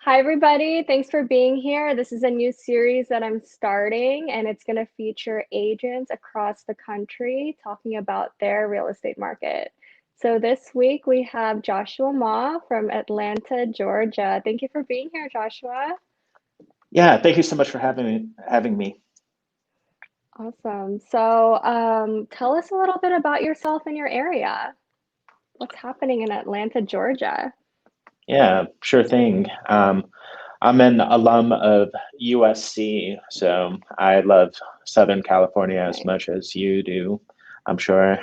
Hi, everybody. Thanks for being here. This is a new series that I'm starting, and it's going to feature agents across the country talking about their real estate market. So this week we have Joshua Ma from Atlanta, Georgia. Thank you for being here, Joshua. Yeah, thank you so much for having me. Awesome. So tell us a little bit about yourself and your area. What's happening in Atlanta, Georgia? Yeah, sure thing. I'm an alum of USC, so I love Southern California as Nice. much as you do, I'm sure.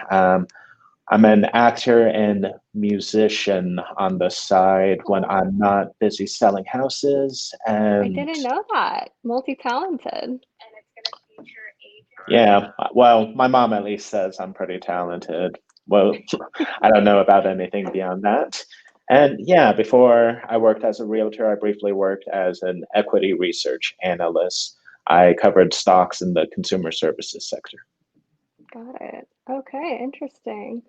I'm an actor and musician on the side when Oh, I'm not busy selling houses. I And didn't know that. Multi-talented. yeah, well, my mom at least says I'm pretty talented. Well, I don't know about anything beyond that. And yeah, before I worked as a realtor, I briefly worked as an equity research analyst. I covered stocks in the consumer services sector. Got it. Okay, interesting.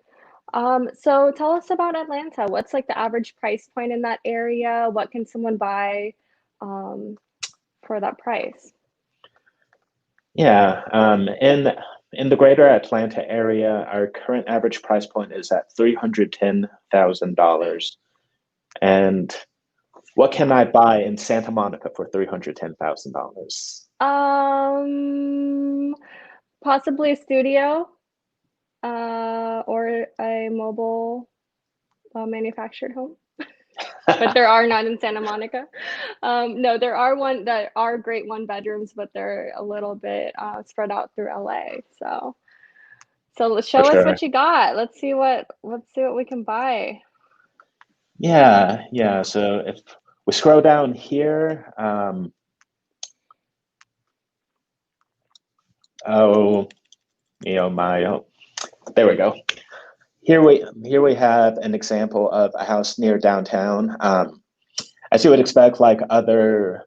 So tell us about Atlanta. What's like the average price point in that area? What can someone buy um, for that price? Yeah, in the greater Atlanta area, our current average price point is at $310,000. And what can I buy in Santa Monica for $310,000? Um, Possibly a studio, or a mobile manufactured home, but there are none in Santa Monica. No, there are great one bedrooms, but they're a little bit spread out through LA. So For show us sure. what you got. Let's see what we can buy. Yeah, yeah. So if we scroll down here, oh, oh, there we go. Here we have an example of a house near downtown. As you would expect, like other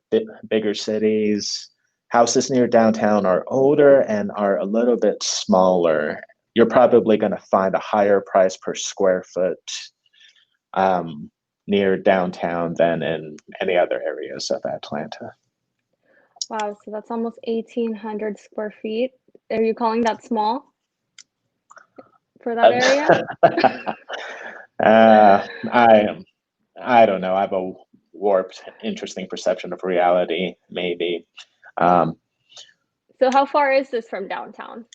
bigger cities, houses near downtown are older and are a little bit smaller. You're probably going to find a higher price per square foot um, near downtown than in any other areas of Atlanta. Wow, so that's almost 1,800 square feet. Are you calling that small for that area? I I don't know. I have a warped, interesting perception of reality, maybe. Um, So how far is this from downtown?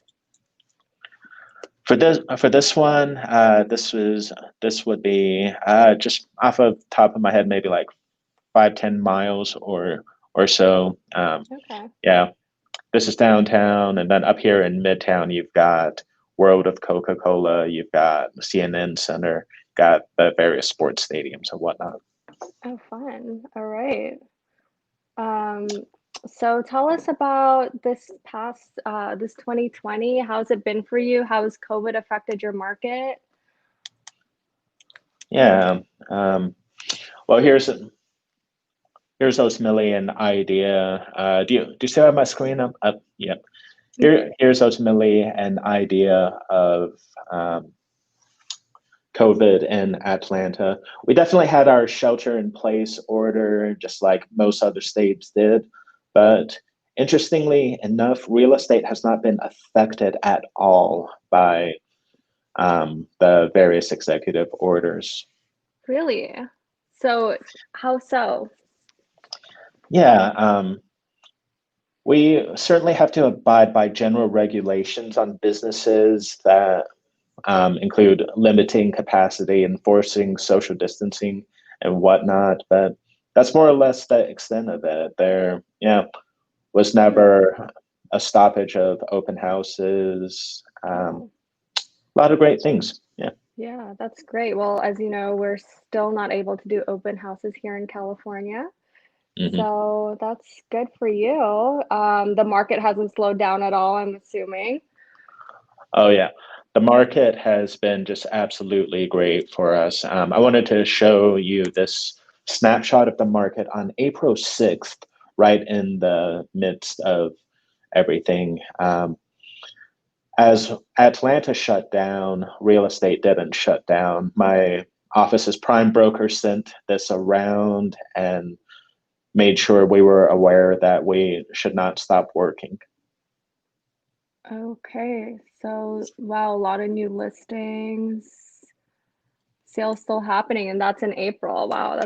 for this one, this would be just off of top of my head, maybe like 5-10 miles or so. Okay. Yeah, this is downtown, and then up here in Midtown, you've got World of Coca-Cola, you've got the CNN Center, got the various sports stadiums and whatnot. Oh, fun. All right. Um, so tell us about this 2020. How's it been for you? How has COVID affected your market? Yeah. Well, here's ultimately an idea. Do you still have my screen up? Yep. Here's ultimately an idea of um, COVID in Atlanta. We definitely had our shelter in place order, just like most other states did. But interestingly enough, real estate has not been affected at all by the various executive orders. Really? So how so? Yeah, we certainly have to abide by general regulations on businesses that include limiting capacity, enforcing social distancing, and whatnot. But that's more or less the extent of it. There, yeah, was Hmm. never a stoppage of open houses. Wow. A lot of great things. Yeah. Yeah, that's great. Well, as you know, we're still not able to do open houses here in California. Hmm. So that's good for you. The market hasn't slowed down at all, I'm assuming. Oh yeah. The market has been just absolutely great for us. I wanted to show you this snapshot of the market on April 6th, right in the midst of everything. As Atlanta shut down, real estate didn't shut down. My office's prime broker sent this around, and made sure we were aware that we should not stop working. Okay, so wow, a lot of new listings, sales still happening, and that's in April. Wow,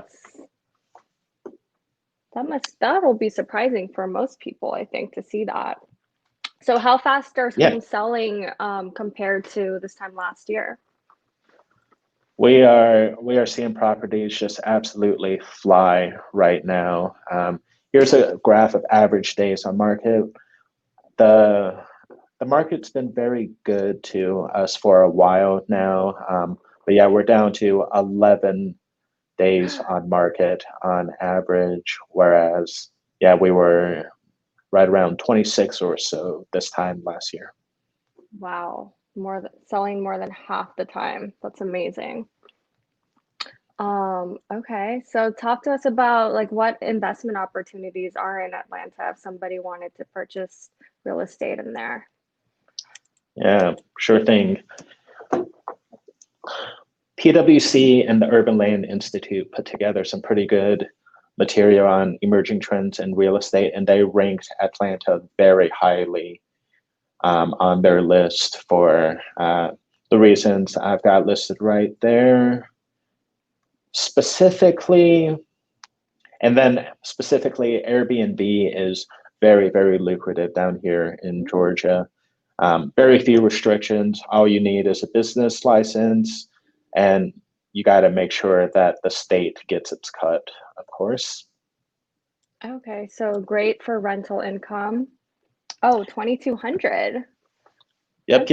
that'll be surprising for most people, I think, to see that. So how fast are Yeah. homes selling compared to this time last year? We are seeing properties just absolutely fly right now. Here's a graph of average days on market. The market's been very good to us for a while now, but yeah, we're down to 11 days on market on average, whereas yeah, we were right around 26 or so this time last year. Wow, selling more than half the time. That's amazing. Okay, so talk to us about like what investment opportunities are in Atlanta if somebody wanted to purchase real estate in there. Yeah, sure thing. PwC and the Urban Land Institute put together some pretty good material on emerging trends in real estate, and they ranked Atlanta very highly on their list for the reasons I've got listed right there. Specifically, Airbnb is very, very lucrative down here in Georgia. Very few restrictions. All you need is a business license, and you got to make sure that the state gets its cut, of course. Okay, so great for rental income. Oh, 2,200. Yep.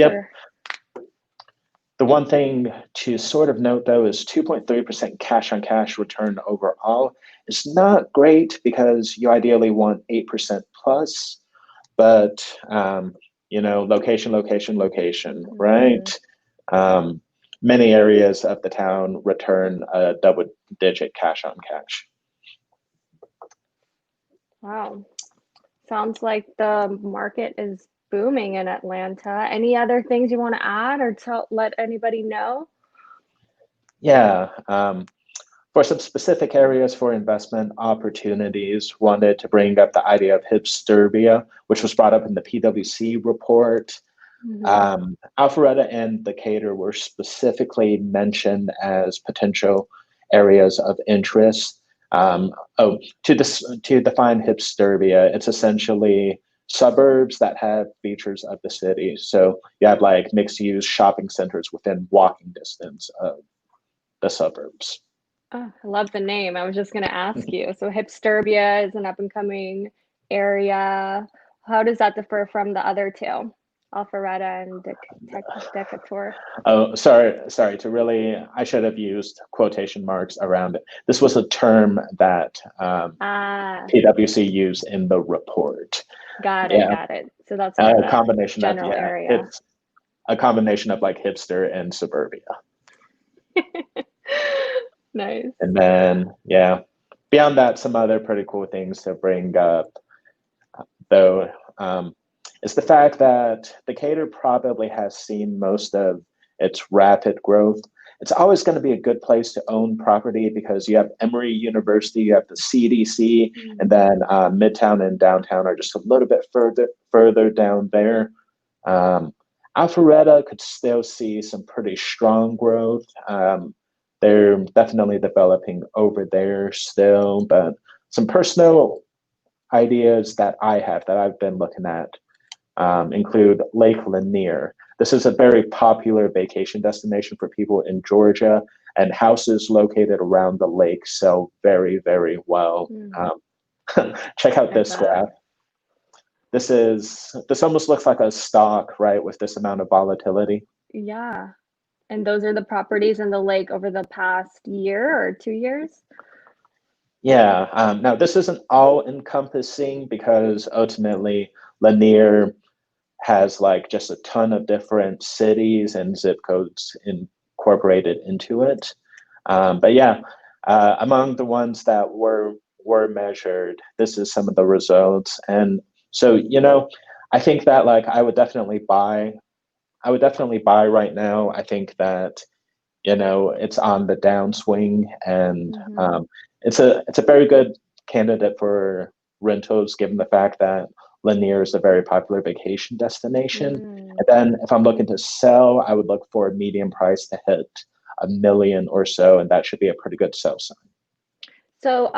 The one thing to sort of note, though, is 2.3% cash on cash return overall. It's not great because you ideally want 8% plus, but location, right? Many areas of the town return a double-digit cash on cash. Wow. Sounds like the market is booming in Atlanta. Any other things you want to add or let anybody know? Yeah. For some specific areas for investment opportunities, wanted to bring up the idea of hipsterbia, which was brought up in the PwC report. Alpharetta and Decatur were specifically mentioned as potential areas of interest. To define hipsterbia, it's essentially suburbs that have features of the city. So you have like mixed-use shopping centers within walking distance of the suburbs. Oh, I love the name. I was just going to ask you. So hipsterbia is an up-and-coming area. How does that differ from the other two, Alpharetta and Decatur? Oh, sorry. I should have used quotation marks around it. This was a term that PwC used in the report. Got it. So that's a combination general area. It's a combination of like hipster and suburbia. Nice. And then, beyond that, some other pretty cool things to bring up, though, is the fact that Decatur probably has seen most of its rapid growth. It's always going to be a good place to own property because you have Emory University, you have the CDC, and then Midtown and downtown are just a little bit further down there. Alpharetta could still see some pretty strong growth. They're definitely developing over there still, but some personal ideas that I've been looking at include Lake Lanier. This is a very popular vacation destination for people in Georgia, and houses located around the lake sell very, very well. Check out this graph. This almost looks like a stock, right, with this amount of volatility. Yeah. And those are the properties in the lake over the past year or 2 years? Yeah. Now, this isn't all encompassing because ultimately Lanier has like just a ton of different cities and zip codes incorporated into it. But yeah, among the ones that were measured, this is some of the results. And so, I think that like I would definitely buy right now. I think that, it's on the downswing, and it's a very good candidate for rentals, given the fact that Lanier is a very popular vacation destination. And then if I'm looking to sell, I would look for a median price to hit $1 million or so, and that should be a pretty good sell sign. So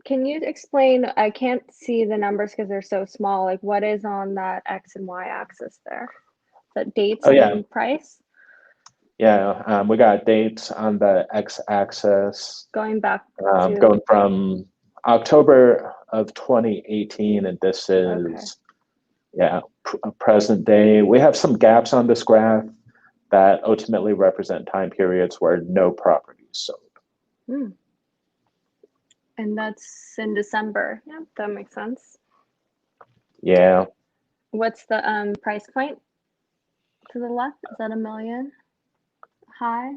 can you explain, I can't see the numbers because they're so small, like what is on that X and Y axis there? Is that dates and price? Yeah, we got dates on the X axis. Going back going from October of 2018, and this is, present day. We have some gaps on this graph that ultimately represent time periods where no property is sold. And that's in December. Yeah, that makes sense. Yeah. What's the price point to the left? Is that $1 million high?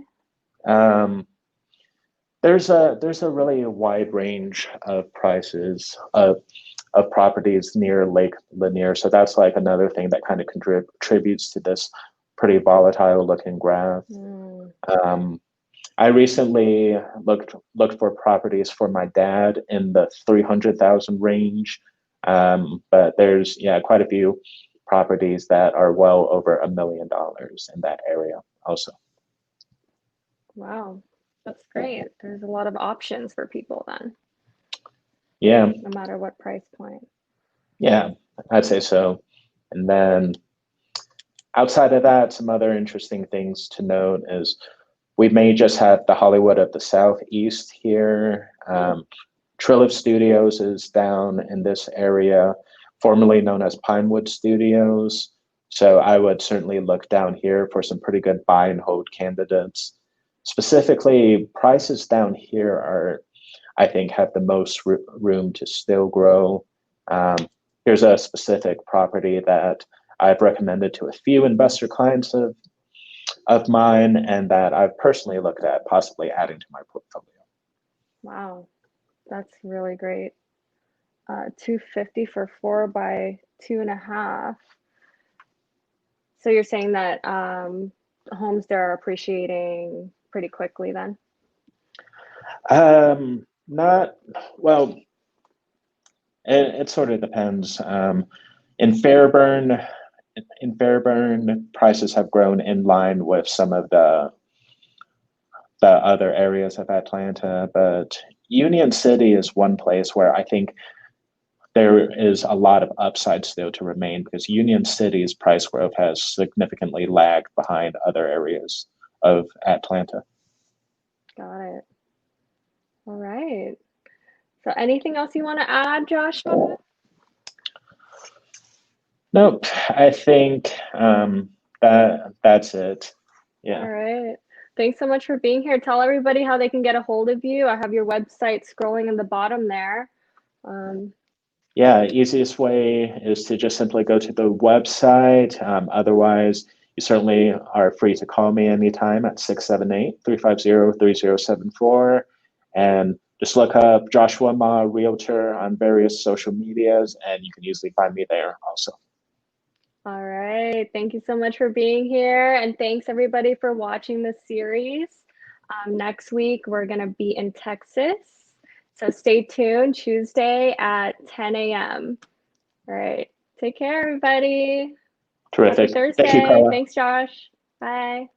There's a really wide range of prices of properties near Lake Lanier. So that's like another thing that kind of contributes to this pretty volatile looking graph. I recently looked for properties for my dad in the 300,000 range, but there's quite a few properties that are well over $1 million in that area also. Wow, that's great. There's a lot of options for people then. Yeah. No matter what price point. Yeah, I'd say so. And then outside of that, some other interesting things to note is we may just have the Hollywood of the Southeast here. Trilliff Studios is down in this area, formerly known as Pinewood Studios. So I would certainly look down here for some pretty good buy and hold candidates. Specifically, prices down here are, I think, have the most room to still grow. Here's a specific property that I've recommended to a few investor clients of mine, and that I've personally looked at possibly adding to my portfolio. Wow, that's really great. 250 for 4 by 2.5. So you're saying that homes there are appreciating pretty quickly then? Not well. It sort of depends. In Fairburn, prices have grown in line with some of the other areas of Atlanta, but Union City is one place where I think there is a lot of upside still to remain, because Union City's price growth has significantly lagged behind other areas of Atlanta. Got it. All right. So anything else you want to add, Joshua? Nope. I think that's it. Yeah. All right. Thanks so much for being here. Tell everybody how they can get a hold of you. I have your website scrolling in the bottom there. Yeah, easiest way is to just simply go to the website. Otherwise, you certainly are free to call me anytime at 678-350-3074. And just look up Joshua Ma Realtor on various social medias, and you can usually find me there also. All right. Thank you so much for being here. And thanks everybody for watching this series. Next week, we're going to be in Texas. So stay tuned, Tuesday at 10 a.m. All right. Take care, everybody. Terrific. Happy Thursday. Thank you, Karla. Thanks, Josh. Bye.